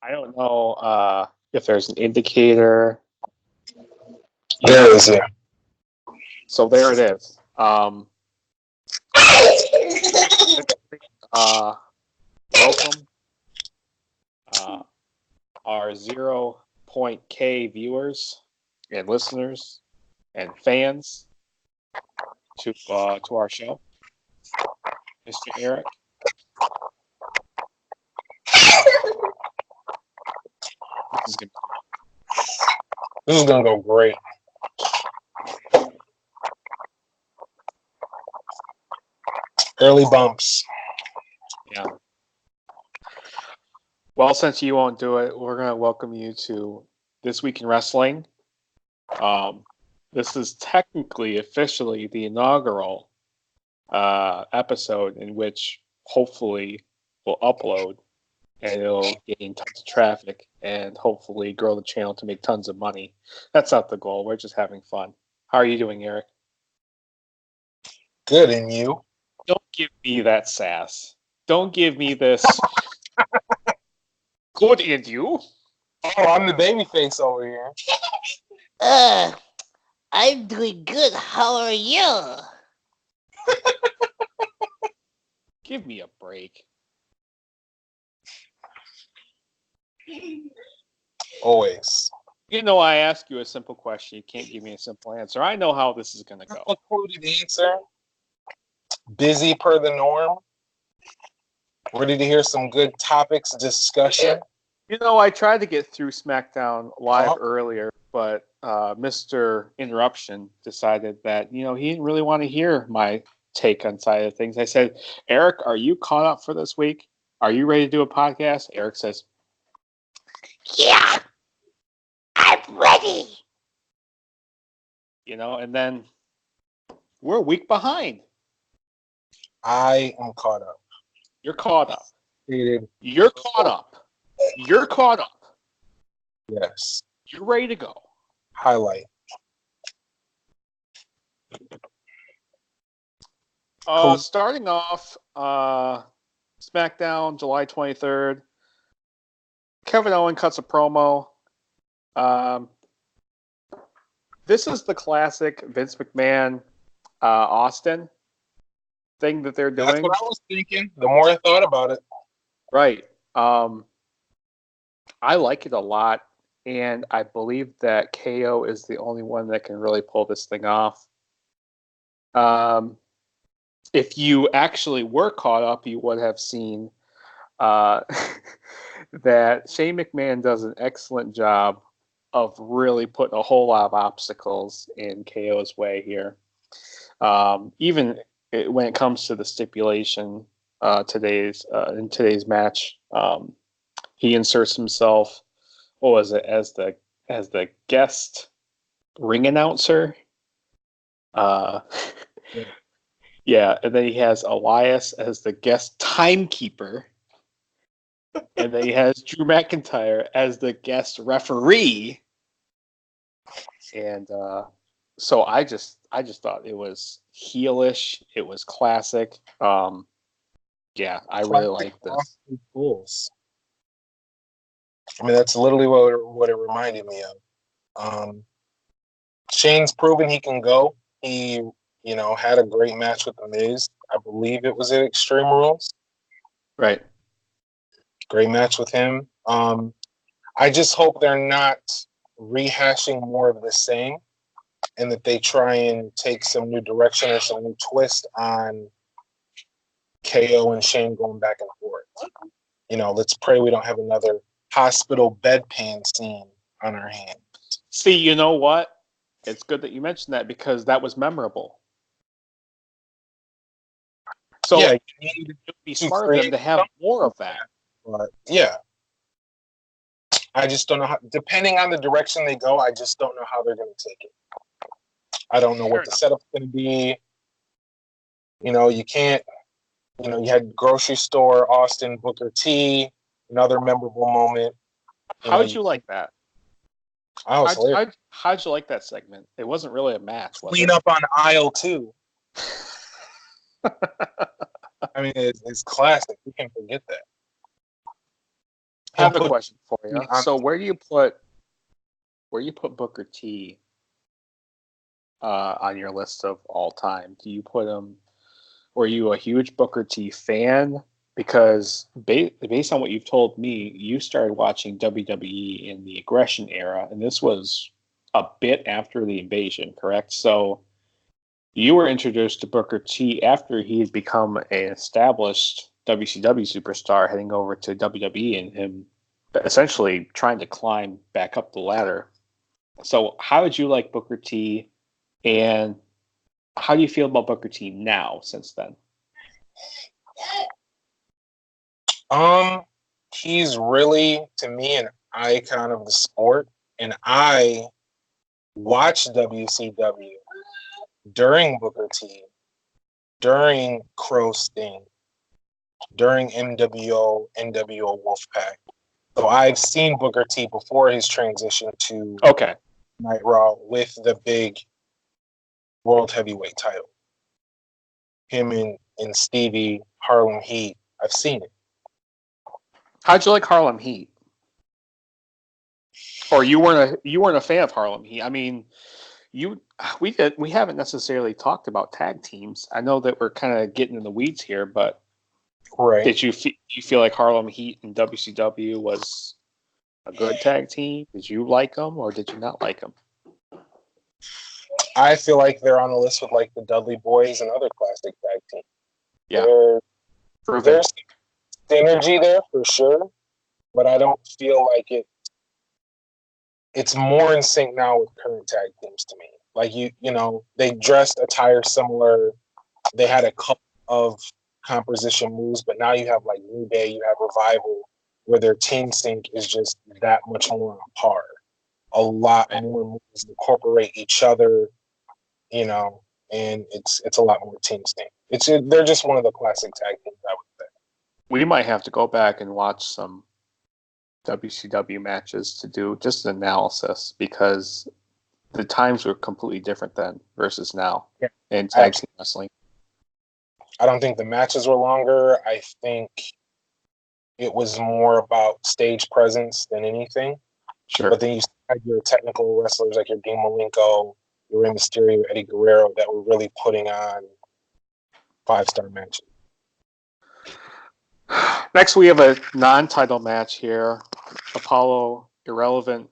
I don't know if there's an indicator. There is, yeah. So there it is. Welcome our 0.K viewers and listeners and fans to our show, Mr. Eric. This is gonna go great. Early bumps. Yeah. Well, since you won't do it, we're going to welcome you to This Week in Wrestling. This is technically, officially, the inaugural episode in which hopefully we'll upload and it'll gain tons of traffic and hopefully grow the channel to make tons of money. That's not the goal. We're just having fun. How are you doing, Eric? Good, and you? Don't give me that sass. Don't give me this. Good, and you? Oh, I'm the baby face over here. I'm doing good. How are you? Give me a break. Always. You know, I ask you a simple question. You can't give me a simple answer. I know how this is going to go. A quoted answer. Busy per the norm. Ready to hear some good topics discussion. You know, I tried to get through Smackdown live earlier, but Mr. Interruption decided that, you know, he didn't really want to hear my take on side of things. I said, Eric, are you caught up for this week? Are you ready to do a podcast? Eric says, yeah, I'm ready. You know, and then we're a week behind. I am caught up. You're caught up. You're caught up. You're caught up. Yes. You're ready to go. Highlight. Cool. Starting off, SmackDown, July 23rd. Kevin Owens cuts a promo. This is the classic Vince McMahon, Austin thing that they're doing. That's what I was thinking. The more I thought about it. Right. I like it a lot, and I believe that KO is the only one that can really pull this thing off. If you actually were caught up, you would have seen that Shane McMahon does an excellent job of really putting a whole lot of obstacles in KO's way here. Even when it comes to the stipulation in today's match, he inserts himself. What was it as the guest ring announcer? Yeah, and then he has Elias as the guest timekeeper, and then he has Drew McIntyre as the guest referee. And so I just thought it was heelish. It was classic. Yeah, I really like this. Fools. I mean, that's literally what it reminded me of. Shane's proven he can go. He, had a great match with The Miz. I believe it was at Extreme Rules. Right. Great match with him. I just hope they're not rehashing more of the same and that they try and take some new direction or some new twist on KO and Shane going back and forth. Let's pray we don't have another hospital bedpan scene on our hands. See, you know what? It's good that you mentioned that because that was memorable. So yeah, it would be smart of them to have more of that. But yeah, I just don't know how. Depending on the direction they go, I just don't know how they're going to take it. I don't know what the setup's going to be. You can't. You had grocery store Austin Booker T. Another memorable moment. How'd you like that? How'd you like that segment? It wasn't really a match. Clean up on aisle 2. I mean, it's classic. We can't forget that. I have a question for you. on- So where do you put Booker T on your list of all time? Do you put him? Were you a huge Booker T fan? Because based on what you've told me, you started watching WWE in the Aggression era, and this was a bit after the Invasion, correct? So you were introduced to Booker T after he had become an established WCW superstar, heading over to WWE, and him essentially trying to climb back up the ladder. So how did you like Booker T, and how do you feel about Booker T now since then? He's really, to me, an icon of the sport, and I watched WCW during Booker T, during Crow Sting, during NWO Wolfpack. So I've seen Booker T before his transition to Night Raw with the big World Heavyweight title. Him and Stevie, Harlem Heat, I've seen it. How'd you like Harlem Heat? Or you weren't a fan of Harlem Heat? I mean, we haven't necessarily talked about tag teams. I know that we're kind of getting in the weeds here, but right. Did you feel like Harlem Heat and WCW was a good tag team? Did you like them or did you not like them? I feel like they're on the list with like the Dudley Boys and other classic tag teams. Yeah, there's synergy there for sure, but I don't feel like it's more in sync now with current tag teams to me. Like you know, they dressed attire similar. They had a couple of composition moves, but now you have like New Day, you have Revival, where their team sync is just that much more on par. A lot more moves incorporate each other, you know, and it's a lot more team sync. They're just one of the classic tag teams, I would say. We might have to go back and watch some WCW matches to do just an analysis because the times were completely different then versus now in tag team wrestling. I don't think the matches were longer. I think it was more about stage presence than anything. Sure. But then you had your technical wrestlers like your Dean Malenko, your Rey Mysterio, Eddie Guerrero that were really putting on 5-star matches. Next, we have a non-title match here. Apollo Irrelevant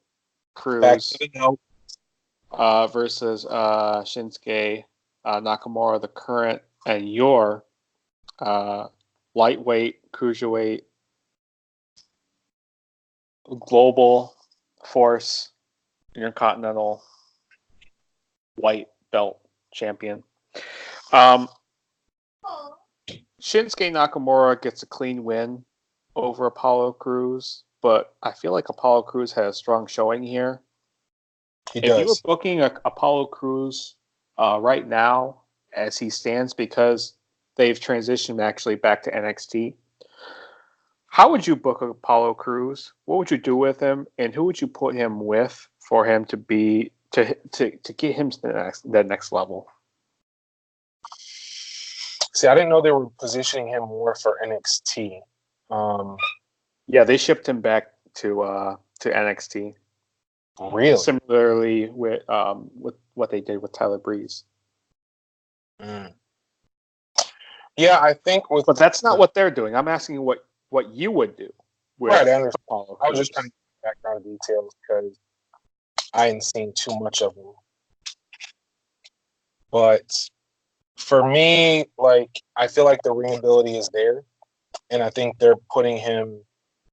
Cruz versus Shinsuke Nakamura, the current and your lightweight, cruiserweight, global force, intercontinental white belt champion. Shinsuke Nakamura gets a clean win over Apollo Crews, but I feel like Apollo Crews had a strong showing here. If you were booking Apollo Crews right now as he stands, because they've transitioned actually back to NXT, how would you book Apollo Crews? What would you do with him, and who would you put him with for him to be to get him to the next level? See, I didn't know they were positioning him more for NXT. Yeah, they shipped him back to NXT. Really? Similarly with what they did with Tyler Breeze. Mm. Yeah, I think but that's not what they're doing. I'm asking what you would do. Right, I understand. I was just trying to get background details because I hadn't seen too much of them. But for me, like, I feel like the ring ability is there, and I think they're putting him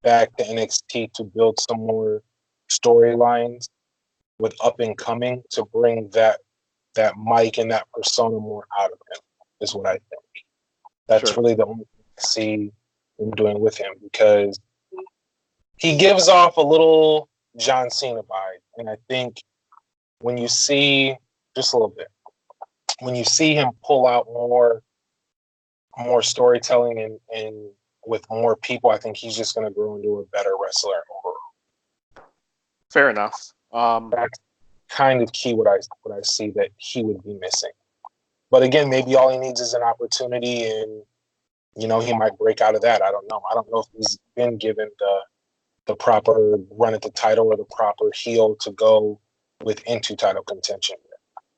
back to NXT to build some more storylines with up and coming to bring that mic and that persona more out of him, is what I think. That's really the only thing I see them doing with him, because he gives off a little John Cena vibe, and I think when you see just a little bit, when you see him pull out more storytelling and with more people, I think he's just going to grow into a better wrestler overall. Fair enough. That's kind of key what I see that he would be missing. But again, maybe all he needs is an opportunity, and he might break out of that. I don't know. I don't know if he's been given the proper run at the title or the proper heel to go into title contention.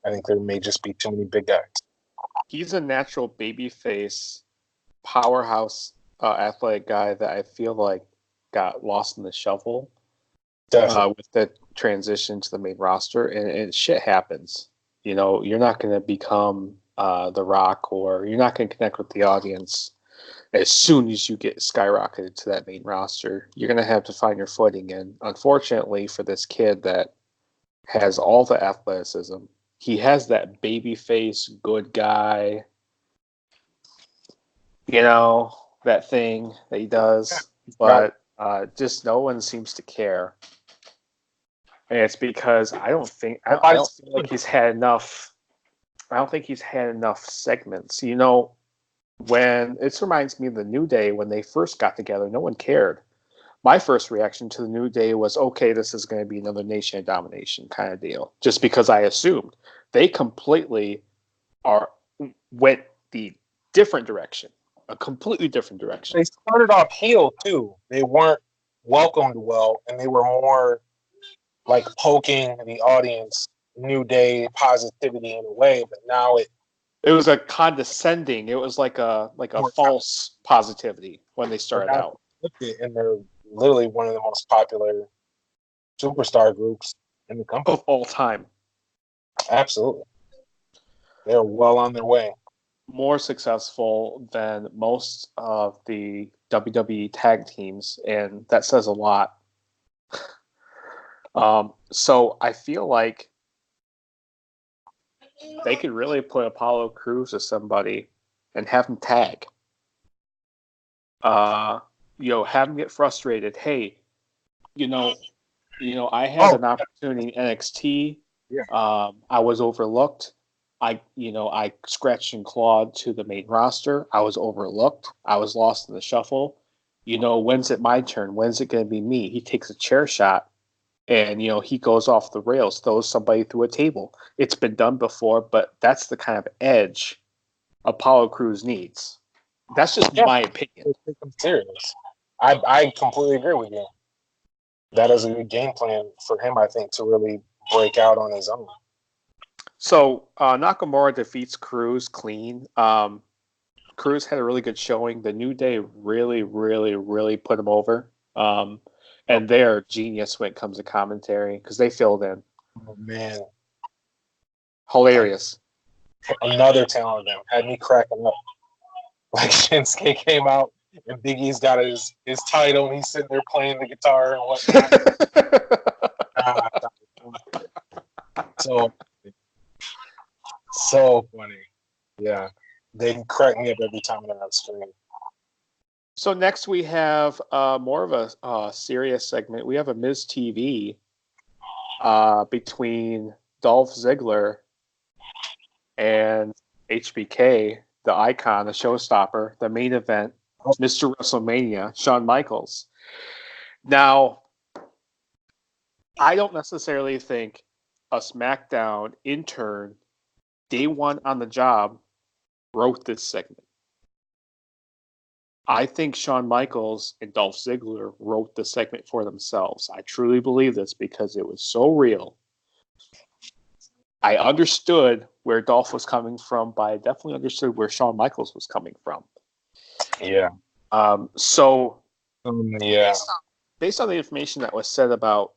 I think there may just be too many big guys. He's a natural babyface, powerhouse, athletic guy that I feel like got lost in the shuffle with the transition to the main roster, and shit happens. You know, you're not going to become The Rock, or you're not going to connect with the audience as soon as you get skyrocketed to that main roster. You're going to have to find your footing. And unfortunately for this kid that has all the athleticism, he has that baby face, good guy, you know, that thing that he does, but just no one seems to care. And it's because I don't feel like he's had enough. I don't think he's had enough segments. You know, when it reminds me of the New Day when they first got together, no one cared. My first reaction to the New Day was, okay, this is going to be another Nation of Domination kind of deal, just because I assumed they completely went the different direction, a completely different direction. They started off heel too. They weren't welcomed well, and they were more like poking the audience, New Day positivity in a way. But now it was a condescending. It was like a false positivity when they started out. And they're literally one of the most popular superstar groups in the company of all time. Absolutely, they're well on their way. More successful than most of the WWE tag teams, and that says a lot. So I feel like they could really put Apollo Crews as somebody and have him tag. You know, have him get frustrated. Hey, you know, I had an opportunity in NXT. Yeah. I was overlooked. I scratched and clawed to the main roster. I was overlooked. I was lost in the shuffle. You know, when's it my turn? When's it going to be me? He takes a chair shot, and he goes off the rails, throws somebody through a table. It's been done before, but that's the kind of edge Apollo Crews needs. That's just my opinion. Take him serious. I completely agree with you. That is a good game plan for him, I think, to really break out on his own. So Nakamura defeats Crews clean. Crews had a really good showing. The New Day really, really, really put him over. And they're genius when it comes to commentary because they filled in. Oh, man. Hilarious. Another talent of them. Had me cracking up. Like Shinsuke came out and Big E's got his title and he's sitting there playing the guitar and whatnot. So funny. Yeah. They crack me up every time they're on screen. So next we have more of a serious segment. We have a Miz TV between Dolph Ziggler and HBK, the icon, the showstopper, the main event, Mr. WrestleMania, Shawn Michaels. Now, I don't necessarily think a SmackDown intern, day one on the job, wrote this segment. I think Shawn Michaels and Dolph Ziggler wrote the segment for themselves. I truly believe this because it was so real. I understood where Dolph was coming from, but I definitely understood where Shawn Michaels was coming from. Yeah. Based on the information that was said about,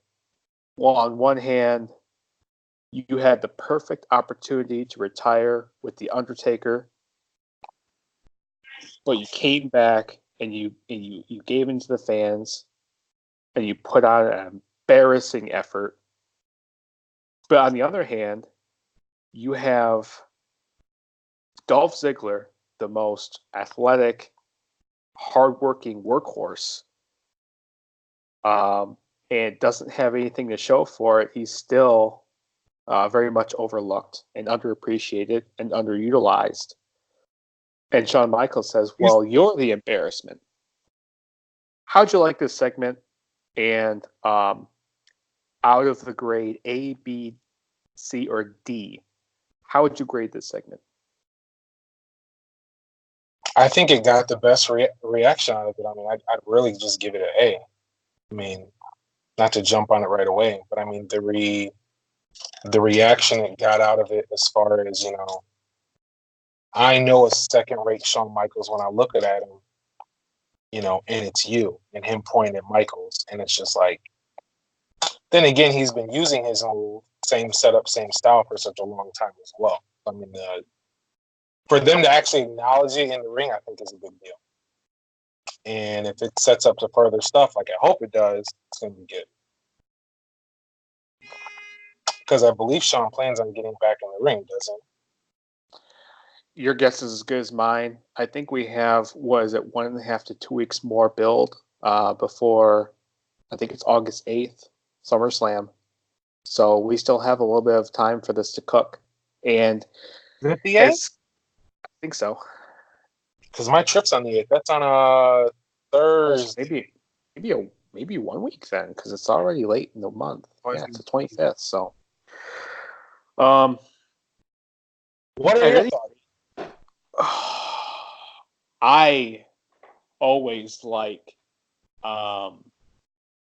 well, on one hand, you had the perfect opportunity to retire with The Undertaker, but you came back and you gave in to the fans and you put on an embarrassing effort. But on the other hand, you have Dolph Ziggler, the most athletic, hardworking workhorse, and doesn't have anything to show for it. He's still very much overlooked and underappreciated and underutilized. And Shawn Michaels says, well, you're the embarrassment. How'd you like this segment? And out of the grade A, B, C, or D, how would you grade this segment? I think it got the best reaction out of it. I mean, I'd really just give it an A. I mean, not to jump on it right away, but I mean the reaction it got out of it, as far as, I know a second-rate Shawn Michaels when I look at him, and it's you, and him pointing at Michaels, and it's just like. Then again, he's been using his move, same setup, same style for such a long time as well. I mean, for them to actually acknowledge it in the ring, I think is a big deal. And if it sets up to further stuff, like I hope it does, it's going to be good. Because I believe Shawn plans on getting back in the ring, doesn't he? Your guess is as good as mine. I think we have, was it 1.5 to 2 weeks more build before, I think it's August 8th, SummerSlam. So we still have a little bit of time for this to cook. And Is it the 8th? I think so. Because my trip's on the 8th. That's on a Thursday. Maybe 1 week then, because it's already late in the month. Yeah, it's the 25th. So, what are your thoughts? I always like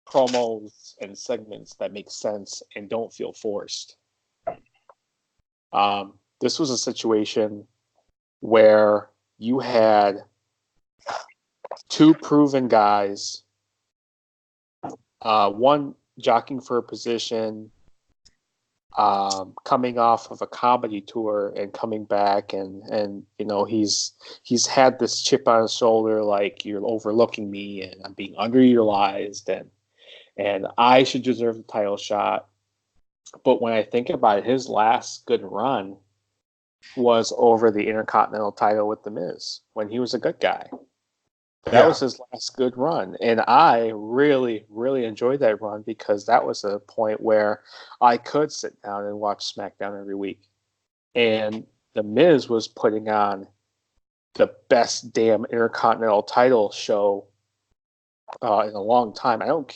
promos and segments that make sense and don't feel forced. This was a situation where you had two proven guys, one jockeying for a position, coming off of a comedy tour and coming back, and he's had this chip on his shoulder, like, you're overlooking me and I'm being underutilized, and I should deserve the title shot. But when I think about it, his last good run was over the Intercontinental title with The Miz when he was a good guy. That was his last good run. And I really, really enjoyed that run, because that was a point where I could sit down and watch SmackDown every week. And The Miz was putting on the best damn Intercontinental title show in a long time. I don't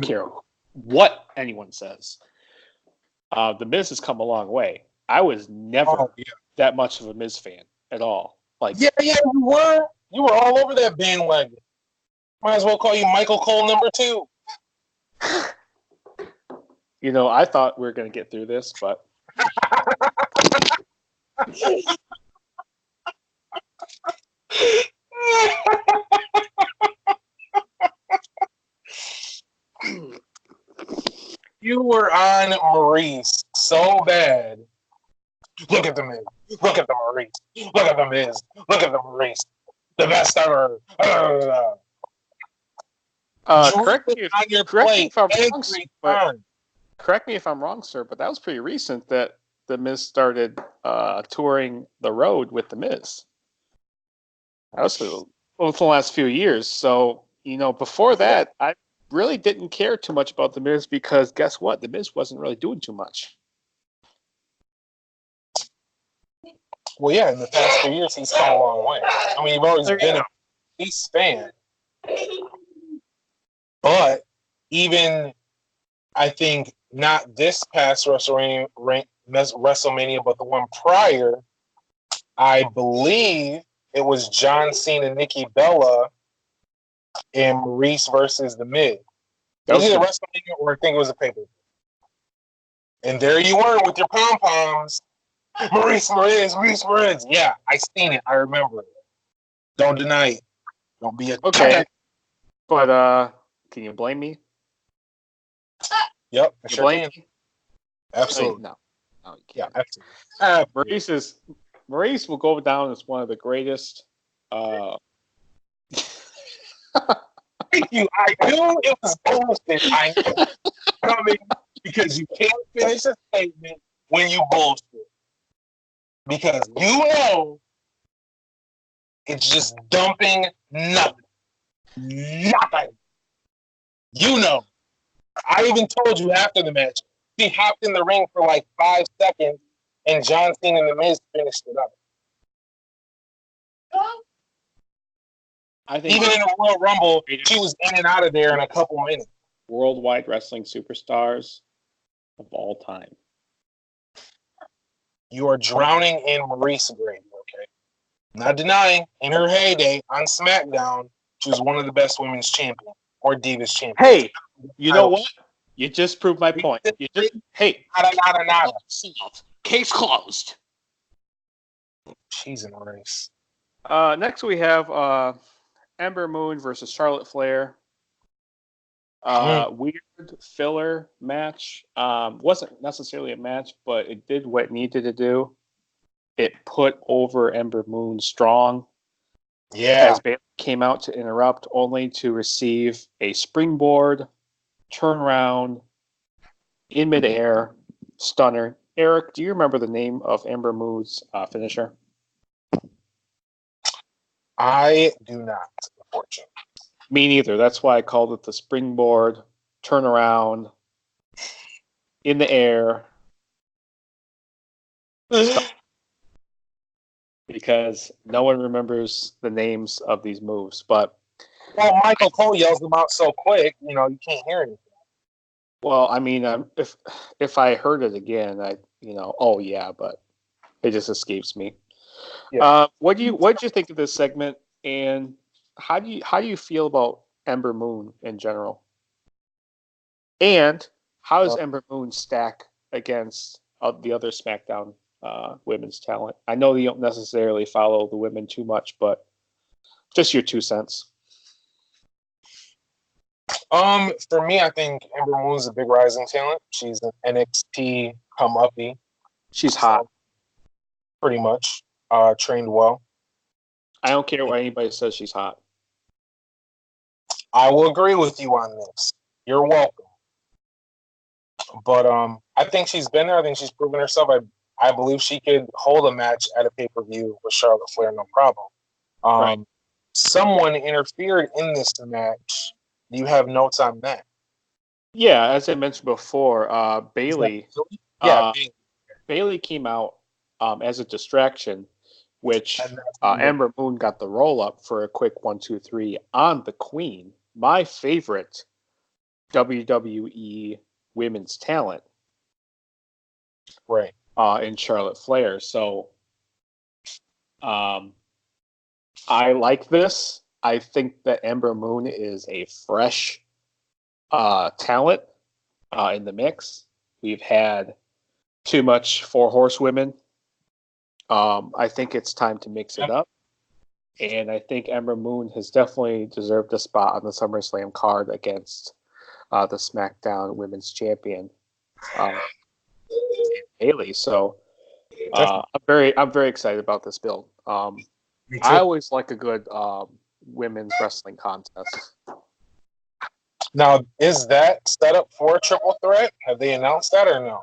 care what anyone says. The Miz has come a long way. I was never that much of a Miz fan at all. Like, you were. You were all over that bandwagon. Might as well call you Michael Cole number 2. I thought we were going to get through this, but you were on Maurice so bad. Look at the Miz. Look at the Maurice. Look at the Miz. Look at the Maurice. The best ever. Correct me if I'm wrong, sir, but that was pretty recent that the Miz started touring the road with the Miz. That was for the last few years. So, before that, I really didn't care too much about the Miz, because guess what? The Miz wasn't really doing too much. Well, yeah, in the past few years, he's come a long way. I mean, you've always been a Maurice fan. But even, I think, not this past WrestleMania, but the one prior, I believe it was John Cena, Nikki Bella, and Maurice versus The Miz. It was either WrestleMania or I think it was a pay-per-view. And there you were with your pom-poms. Maurice. Yeah, I seen it. I remember it. Don't deny it. Don't be a okay. But can you blame me? Yep, I sure can. Absolutely. No, you can't. Yeah, absolutely. Maurice will go down as one of the greatest. Thank you. I knew it was bullshit. I knew it coming, because you can't finish a statement when you bullshit. Because it's just dumping nothing. Nothing. I even told you after the match, he hopped in the ring for like 5 seconds, and John Cena and The Miz finished it up. I think even in the Royal Rumble, she was in and out of there in a couple minutes. Worldwide wrestling superstars of all time. You are drowning in Maurice Brady, okay? Not denying, in her heyday on SmackDown, she was one of the best women's champions. or Divas champion. Hey, you know what? You just proved my point. Hey, Nada. Case closed. She's in a race. Next we have Ember Moon versus Charlotte Flair. Weird filler match. Wasn't necessarily a match, but it did what it needed to do. It put over Ember Moon strong. Yeah. As Bayley came out to interrupt, only to receive a springboard, turnaround, in midair, stunner. Eric, do you remember the name of Ember Moon's finisher? I do not, unfortunately. Me neither. That's why I called it the springboard, turnaround, in the air, because no one remembers the names of these moves. But well, Michael Cole yells them out so quick, you can't hear anything. well, I mean, if I heard it again, oh yeah, but it just escapes me. Yeah. What did you think of this segment, and how do you feel about Ember Moon in general? And how does Ember Moon stack against the other SmackDown women's talent? I know you don't necessarily follow the women too much, but just your 2 cents. For me, I think Ember Moon's a big rising talent. She's an NXT come-uppy. She's hot. Pretty much. Trained well. I don't care what anybody says, she's hot. I will agree with you on this. You're welcome. But I think she's been there. I think she's proven herself. I believe she could hold a match at a pay-per-view with Charlotte Flair, no problem. Right. Someone interfered in this match. Do you have notes on that? Yeah, as I mentioned before, Bayley. Yeah, Bayley came out as a distraction, which Ember Moon got the roll up for a quick 1-2-3 on the Queen, my favorite WWE women's talent, right? In Charlotte Flair. So, I like this. I think that Ember Moon is a fresh talent in the mix. We've had too much 4 horsewomen. I think it's time to mix it up. And I think Ember Moon has definitely deserved a spot on the SummerSlam card against the SmackDown Women's Champion, Bayley. So I'm very excited about this build. I always like a good women's wrestling contest. Now, is that set up for a triple threat? Have they announced that or no?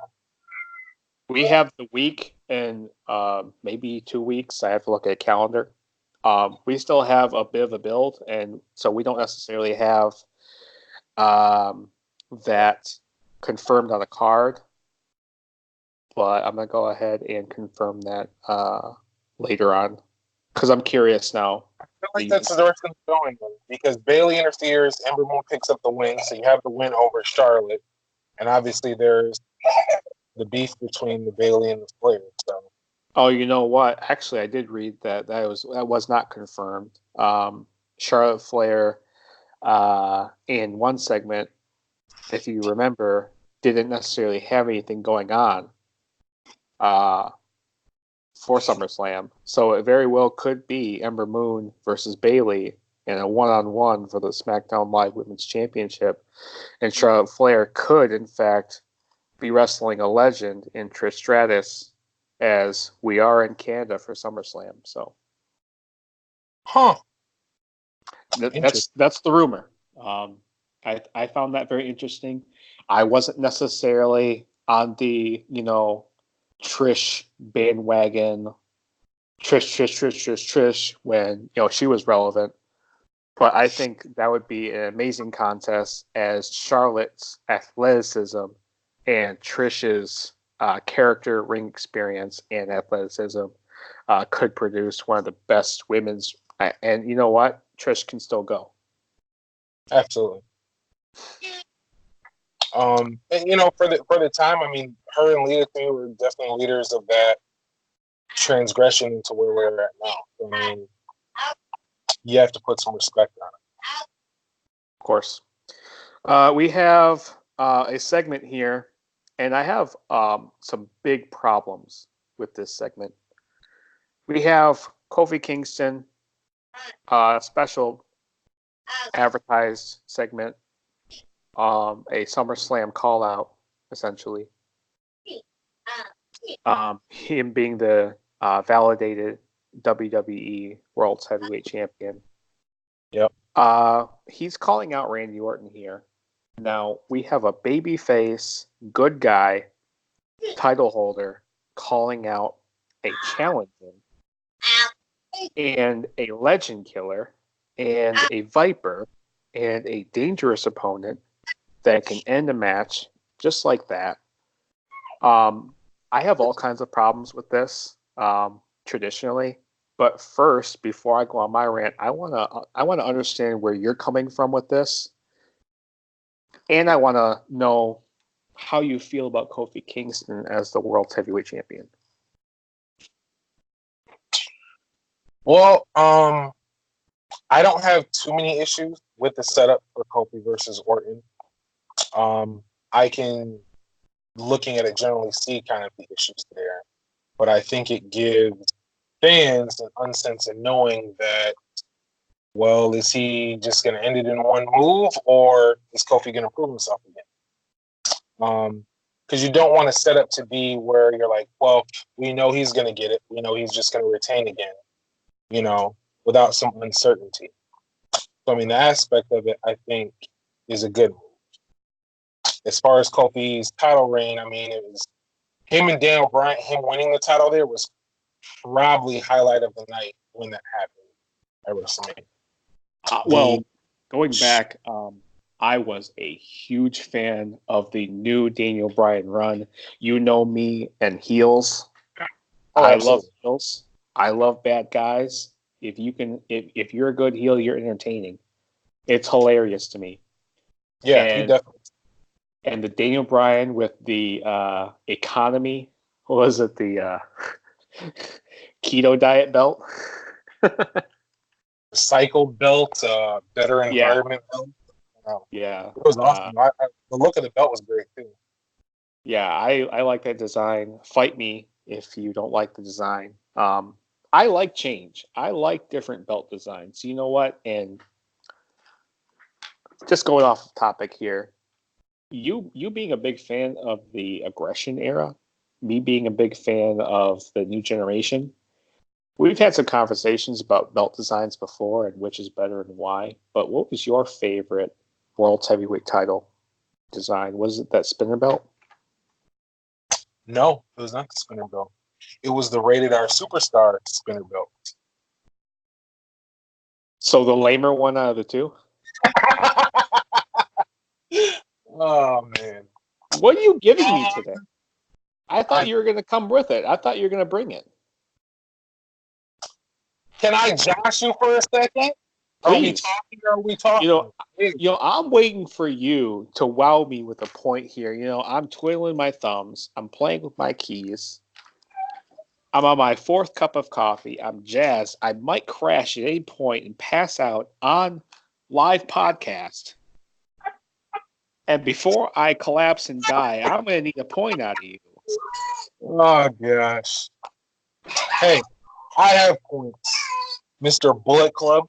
We have the week and maybe 2 weeks. I have to look at a calendar. We still have a bit of a build, and so we don't necessarily have that confirmed on a card. But I'm going to go ahead and confirm that later on, because I'm curious now. I feel like that's the direction it's going with, because Bayley interferes, Ember Moon picks up the win, so you have the win over Charlotte, and obviously there's the beef between the Bayley and the Flair. So. Oh, you know what? Actually, I did read that was not confirmed. Charlotte Flair, in one segment, if you remember, didn't necessarily have anything going on for SummerSlam. So it very well could be Ember Moon versus Bayley in a one-on-one for the SmackDown Live Women's Championship. And Charlotte Flair could, in fact, be wrestling a legend in Trish Stratus, as we are in Canada for SummerSlam. So, that's the rumor. I found that very interesting. I wasn't necessarily on the Trish bandwagon, Trish when she was relevant, but I think that would be an amazing contest, as Charlotte's athleticism and Trish's character, ring experience, and athleticism could produce one of the best women's. And you know what? Trish can still go. Absolutely. And for the time, I mean, her and Lita too were definitely leaders of that transgression into where we're at now. I mean, you have to put some respect on it. Of course. We have a segment here, and I have some big problems with this segment. We have Kofi Kingston, special advertised segment, a SummerSlam call out, essentially. Him being the validated WWE World's Heavyweight Champion. Yep. He's calling out Randy Orton here. Now, we have a babyface, good guy, title holder calling out a challenger and a legend killer and a viper and a dangerous opponent that can end a match just like that. I have all kinds of problems with this traditionally, but first, before I go on my rant, I wanna understand where you're coming from with this, and I want to know how you feel about Kofi Kingston as the World Heavyweight Champion. Well, I don't have too many issues with the setup for Kofi versus Orton. I can, looking at it, generally see kind of the issues there, but I think it gives fans an unsense in knowing that, well, is he just going to end it in one move, or is Kofi going to prove himself again? Because you don't want to set up to be where you're like, well, we know he's going to get it. We know he's just going to retain again, without some uncertainty. So, I mean, the aspect of it, I think, is a good move. As far as Kofi's title reign, I mean, it was him and Daniel Bryan, him winning the title there was probably highlight of the night when that happened at WrestleMania. Going back, I was a huge fan of the new Daniel Bryan run. You know me and heels. I love heels. I love bad guys. If you're a good heel, you're entertaining. It's hilarious to me. Yeah, he definitely. And the Daniel Bryan with the economy, what was it, the keto diet belt? Cycle belt, better environment belt. Yeah. It was awesome. The look of the belt was great, too. Yeah, I like that design. Fight me if you don't like the design. I like change. I like different belt designs. You know what? And just going off topic here, you being a big fan of the aggression era, me being a big fan of the new generation, we've had some conversations about belt designs before and which is better and why. But what was your favorite World Heavyweight title design? Was it that spinner belt? No, it was not the spinner belt. It was the Rated R Superstar spinner belt. So the lamer one out of the two? Oh, man. What are you giving me today? I thought you were going to come with it. I thought you were going to bring it. Can I josh you for a second? Please. Are we talking? I'm waiting for you to wow me with a point here. I'm twiddling my thumbs. I'm playing with my keys. I'm on my fourth cup of coffee. I'm jazzed. I might crash at any point and pass out on live podcast. And before I collapse and die, I'm going to need a point out of you. Oh, gosh. Hey, I have points. Mr. Bullet Club.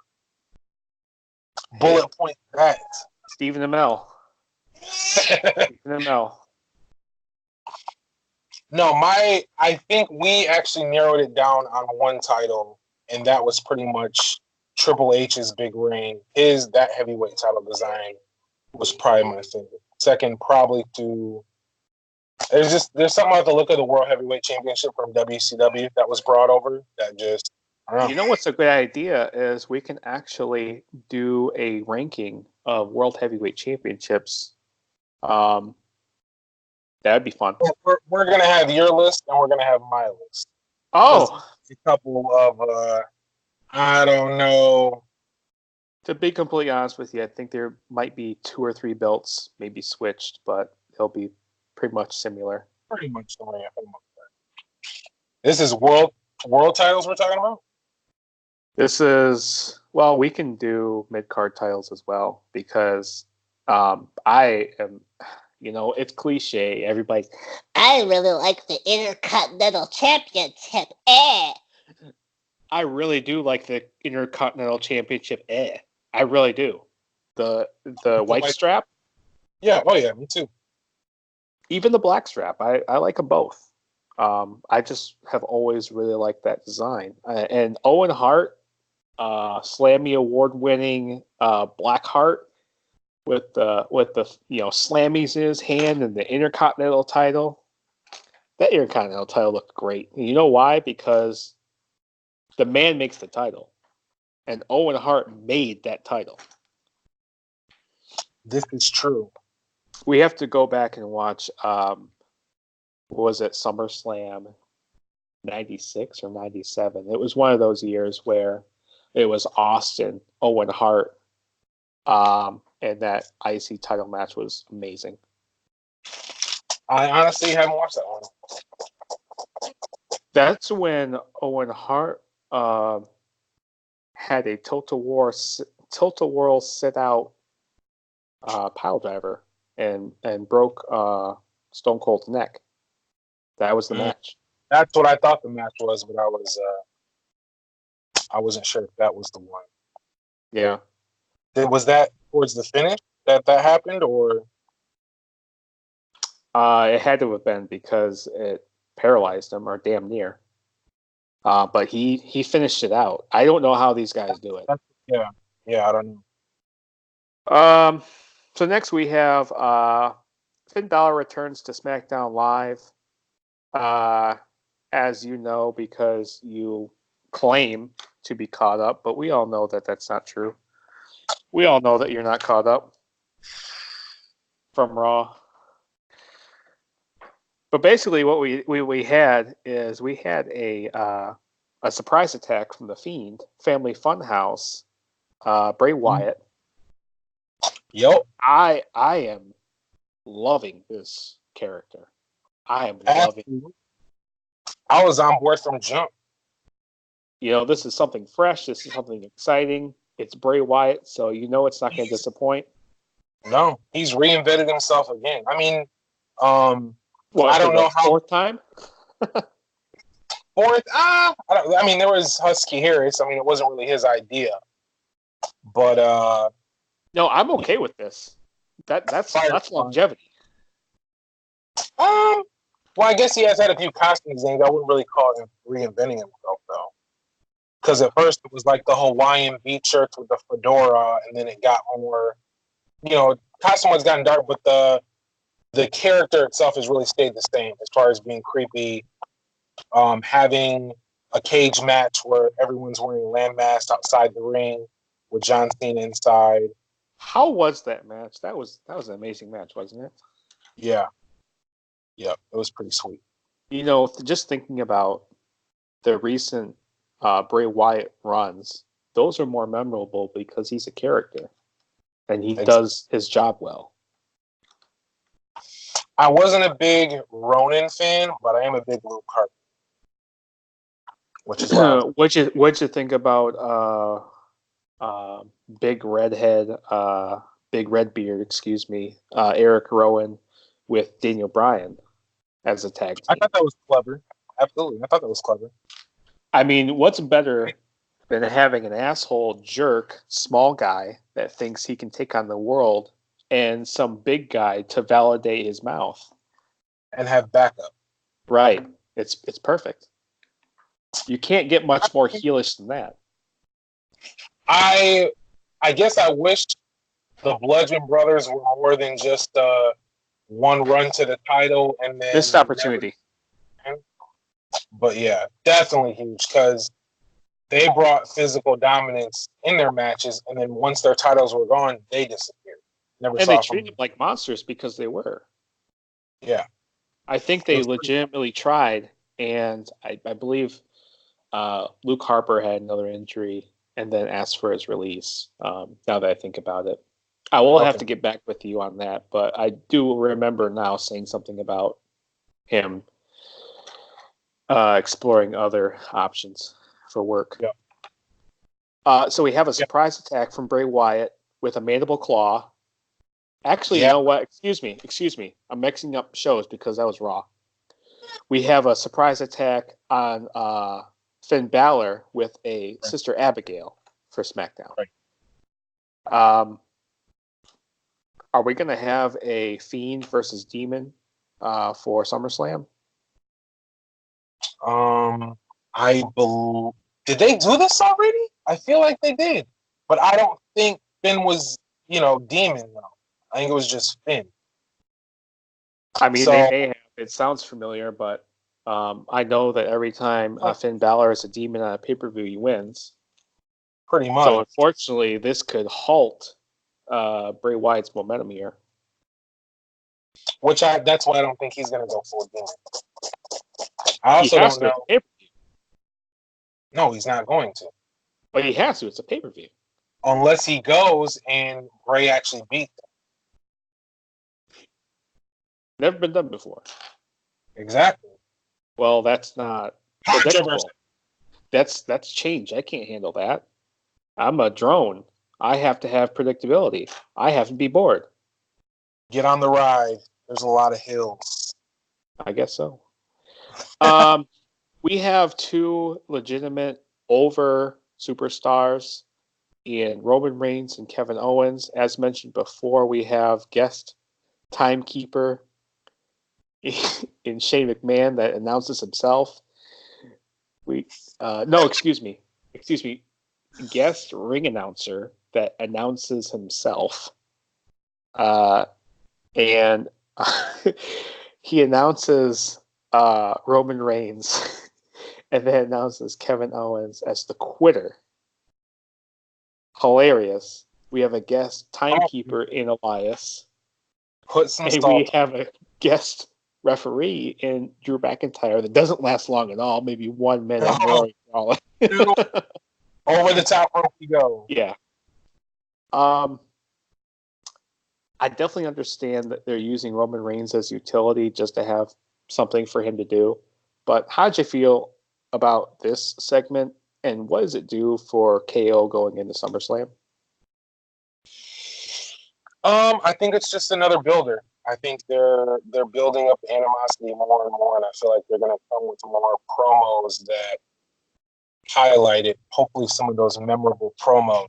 Bullet point that. Stephen Amell. No, I think we actually narrowed it down on one title, and that was pretty much Triple H's big reign. That heavyweight title design was probably my favorite. Second, probably there's something about the look of the World Heavyweight Championship from WCW that was brought over that just, I don't know. You know what's a good idea is we can actually do a ranking of World Heavyweight Championships. That'd be fun. We're going to have your list and we're going to have my list. Oh! A couple of, I don't know. To be completely honest with you, I think there might be 2 or 3 belts maybe switched, but they'll be pretty much similar. Pretty much similar. This is world titles we're talking about? This is, we can do mid-card titles as well, because I am, it's cliche. Everybody's, I really like the Intercontinental Championship. I really do like the Intercontinental Championship. I really do. The white strap, Yeah. Oh yeah. Me too. even the black strap. I like them both. I just have always really liked that design. And Owen Hart, Slammy award-winning Black Heart with the Slammies in his hand and the Intercontinental title. That Intercontinental title looked great. And you know why? Because the man makes the title, and Owen Hart made that title. This is true. We have to go back and watch. What was it, SummerSlam '96 or '97? It was one of those years where it was Austin, Owen Hart, and that IC title match was amazing. I honestly haven't watched that one. That's when Owen Hart had a tilt-a-whirl sit-out pile driver and broke Stone Cold's neck. That was the match. That's what I thought the match was, but I wasn't sure if that was the one. Yeah. Was that towards the finish that happened, or? It had to have been because it paralyzed him, or damn near. But he finished it out. I don't know how these guys do it. Yeah, I don't know. So next we have Finn Balor returns to SmackDown Live. As you know, because you claim to be caught up, but we all know that that's not true. We all know that you're not caught up from Raw. But basically, what we had is we had a surprise attack from the Fiend, Family Funhouse, Bray Wyatt. Yep. I am loving this character. I am loving. I was on board from jump. This is something fresh. This is something exciting. It's Bray Wyatt, so it's not going to disappoint. No, he's reinvented himself again. I mean, well, I don't know how fourth time. Fourth, I mean, there was Husky Harris. I mean, it wasn't really his idea, but no, I'm okay with this. That's longevity. Well, I guess he has had a few costume things. I wouldn't really call him reinventing himself though, because at first it was like the Hawaiian beach shirts with the fedora, and then it got more, costume has gotten dark, but the character itself has really stayed the same as far as being creepy. Having a cage match where everyone's wearing landmasks outside the ring with John Cena inside. How was that match? That was an amazing match, wasn't it? Yeah, it was pretty sweet. Just thinking about the recent Bray Wyatt runs, those are more memorable because he's a character and he does his job well. I wasn't a big Ronin fan, but I am a big Luke Harper. Which is what'd you think about big redhead, big red beard, Eric Rowan with Daniel Bryan as a tag team? I thought that was clever. Absolutely, I thought that was clever. I mean, what's better than having an asshole jerk, small guy that thinks he can take on the world, and some big guy to validate his mouth and have backup? Right. It's perfect. You can't get much more heelish than that. I guess I wished the Bludgeon Brothers were more than just one run to the title and then missed opportunity. But yeah, definitely huge because they brought physical dominance in their matches, and then once their titles were gone, they disappeared. And they treated them like monsters because they were. Yeah. I think they legitimately tried, and I believe Luke Harper had another injury and then asked for his release, now that I think about it. I will have to get back with you on that, but I do remember now saying something about him exploring other options for work. Yeah. So we have a surprise attack from Bray Wyatt with a mandible claw Actually, you know what? Excuse me. I'm mixing up shows because that was Raw. We have a surprise attack on Finn Balor with a Sister Abigail for SmackDown. Right. Are we going to have a Fiend versus Demon for SummerSlam? I believe. Did they do this already? I feel like they did, but I don't think Finn was, Demon though. I think it was just Finn. I mean, they may have. It sounds familiar, but I know that every time Finn Balor is a Demon on a pay-per-view, he wins. Pretty much. So unfortunately, this could halt Bray Wyatt's momentum here. That's why I don't think he's going to go full Demon. I also don't know. No, he's not going to. But he has to. It's a pay-per-view. Unless he goes and Bray actually beats him. Never been done before. Exactly. Well, that's not predictable. That's change. I can't handle that. I'm a drone. I have to have predictability. I have to be bored. Get on the ride. There's a lot of hills. I guess so. We have two legitimate over superstars in Roman Reigns and Kevin Owens. As mentioned before, we have guest timekeeper in Shane McMahon that announces himself. Excuse me. Guest ring announcer that announces himself. And he announces Roman Reigns and then announces Kevin Owens as the quitter. Hilarious. We have a guest timekeeper in Elias. We have a guest referee in Drew McIntyre that doesn't last long at all, maybe 1 minute more. Over the top rope you go. Yeah. I definitely understand that they're using Roman Reigns as utility just to have something for him to do. But how did you feel about this segment, and what does it do for KO going into SummerSlam? I think it's just another builder. I think they're building up animosity more and more, and I feel like they're going to come with more promos that highlight it. Hopefully, some of those memorable promos.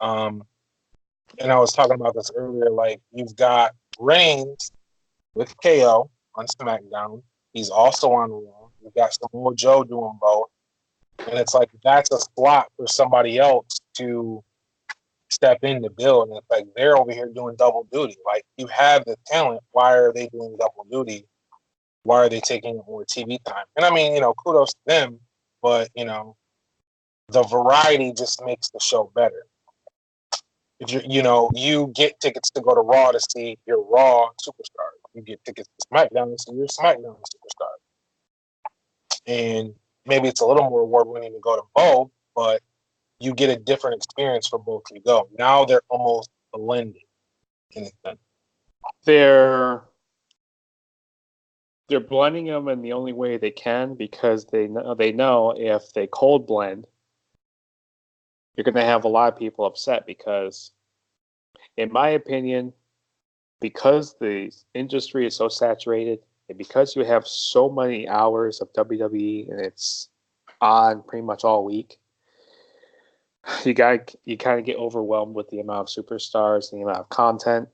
And I was talking about this earlier. Like, you've got Reigns with KO on SmackDown. He's also on Raw. You've got Samoa Joe doing both, and it's like that's a slot for somebody else to step in to build. And it's like they're over here doing double duty. Like, you have the talent. Why are they doing double duty? Why are they taking more TV time? And I mean, kudos to them, but the variety just makes the show better. If you get tickets to go to Raw to see your Raw superstar. You get tickets to SmackDown to see your SmackDown superstar. And maybe it's a little more award-winning to go to both, but you get a different experience for both you go. Now they're almost blended in a sense. They're blending them in the only way they can because they know if they cold blend, you're going to have a lot of people upset because, in my opinion, because the industry is so saturated and because you have so many hours of WWE and it's on pretty much all week, you kind of get overwhelmed with the amount of superstars and the amount of content.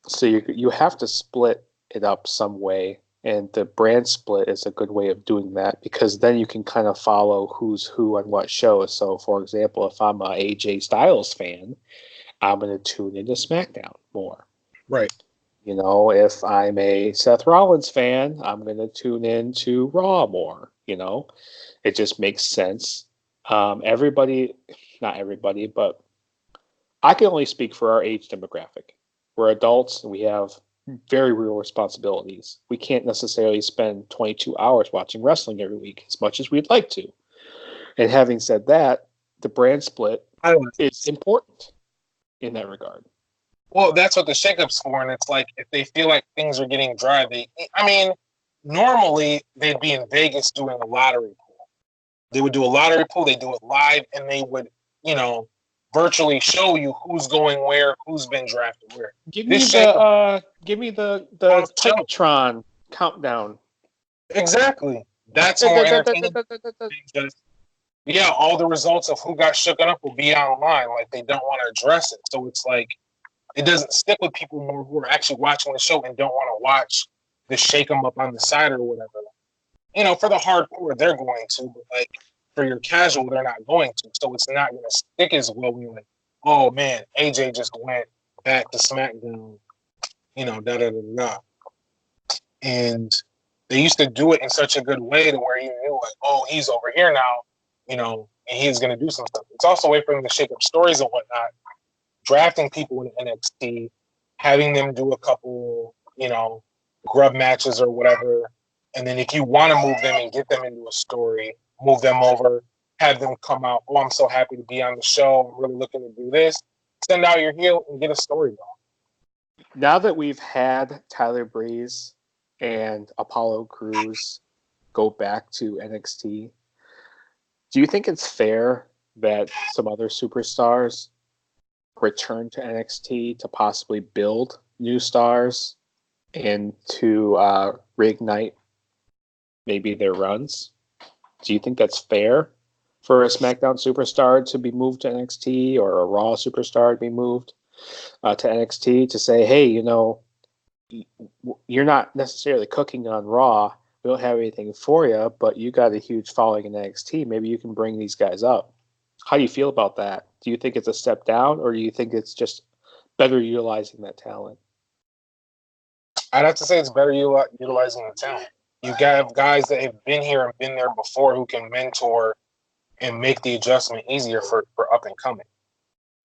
So you have to split it up some way. And the brand split is a good way of doing that because then you can kind of follow who's who on what shows. So, for example, if I'm a AJ Styles fan, I'm going to tune into SmackDown more. Right. If I'm a Seth Rollins fan, I'm going to tune into Raw more. It just makes sense. Not everybody, but I can only speak for our age demographic. We're adults and we have very real responsibilities. We can't necessarily spend 22 hours watching wrestling every week as much as we'd like to. And having said that, the brand split is important in that regard. Well, that's what the shakeup's for, and it's like if they feel like things are getting dry, normally they'd be in Vegas doing a lottery pool. They would do a lottery pool, they do it live, and they would, virtually show you who's going where, who's been drafted where. Give me the Titantron countdown. Exactly. That's more entertaining. Yeah, all the results of who got shooken up will be online. Like, they don't want to address it. So it's like, it doesn't stick with people more who are actually watching the show and don't want to watch the shake 'em up on the side or whatever. You know, for the hardcore, they're going to, but like for your casual, they're not going to. So it's not going to stick as well when you're like, oh man, AJ just went back to SmackDown, you know, da da da da. And they used to do it in such a good way to where you knew, like, oh, he's over here now, you know, and he's going to do some stuff. It's also a way for them to shake up stories and whatnot. Drafting people in NXT, having them do a couple, you know, grub matches or whatever. And then if you want to move them and get them into a story, move them over, have them come out. Oh, I'm so happy to be on the show. I'm really looking to do this. Send out your heel and get a story going. Now that we've had Tyler Breeze and Apollo Crews go back to NXT, do you think it's fair that some other superstars return to NXT to possibly build new stars and to reignite maybe their runs? Do you think that's fair for a SmackDown superstar to be moved to NXT or a Raw superstar to be moved to NXT to say, hey, you know, you're not necessarily cooking on Raw. We don't have anything for you, but you got a huge following in NXT. Maybe you can bring these guys up. How do you feel about that? Do you think it's a step down, or do you think it's just better utilizing that talent? I'd have to say it's better utilizing the talent. You have guys that have been here and been there before who can mentor and make the adjustment easier for up and coming.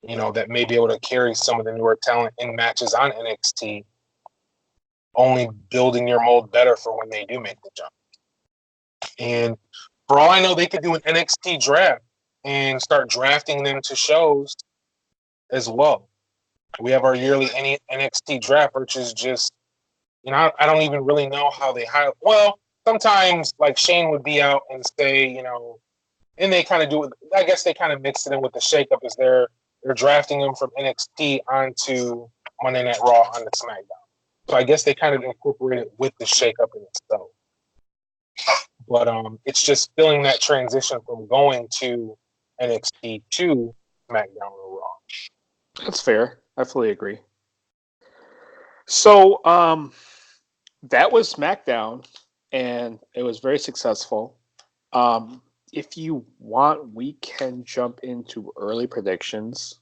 You know, that may be able to carry some of the newer talent in matches on NXT, only building your mold better for when they do make the jump. And for all I know, they could do an NXT draft and start drafting them to shows as well. We have our yearly NXT draft, which is just, you know, I don't even really know how they hire. Well, sometimes like Shane would be out and say, you know, and they kind of do it. I guess they kind of mix it in with the shakeup as they're drafting them from NXT onto Monday Night Raw on the SmackDown. So I guess they kind of incorporate it with the shakeup in itself. But it's just filling that transition from going to NXT to SmackDown or Raw. That's fair. I fully agree. So that was SmackDown, and it was very successful. If you want, we can jump into early predictions.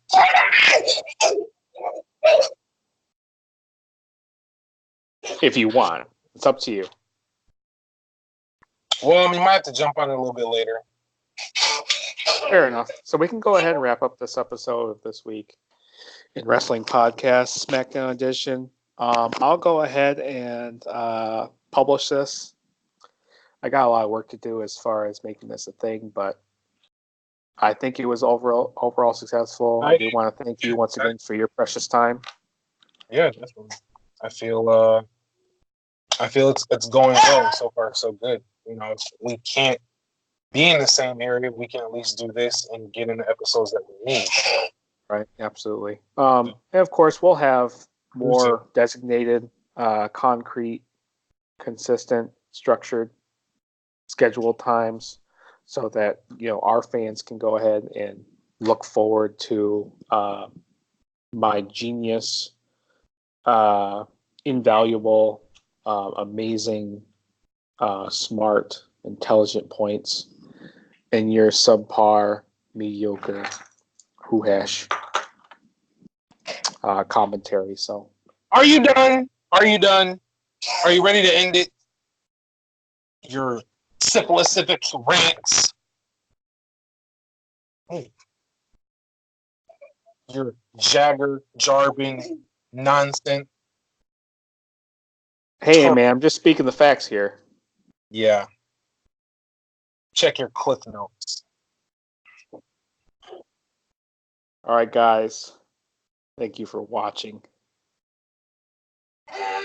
If you want, it's up to you. Well, we might have to jump on it a little bit later. Fair enough. So we can go ahead and wrap up this episode of This Week in Wrestling Podcast, SmackDown edition. I'll go ahead and publish this. I got a lot of work to do as far as making this a thing, but I think it was overall successful. I do want to thank you once again for your precious time. Yeah, definitely. I feel it's going well so far, so good. You know, if we can't be in the same area, we can at least do this and get in the episodes that we need. Right, absolutely. And of course, we'll have more designated, concrete, consistent, structured, scheduled times, so that, you know, our fans can go ahead and look forward to my genius, invaluable, amazing, smart, intelligent points, and your subpar, mediocre, hoo-hash commentary. So, are you done? Are you done? Are you ready to end it? Your syphilisific rants. Your Jagger Jarbin nonsense. hey, man, I'm just speaking the facts here. Yeah. Check your cliff notes. All right, guys. Thank you for watching.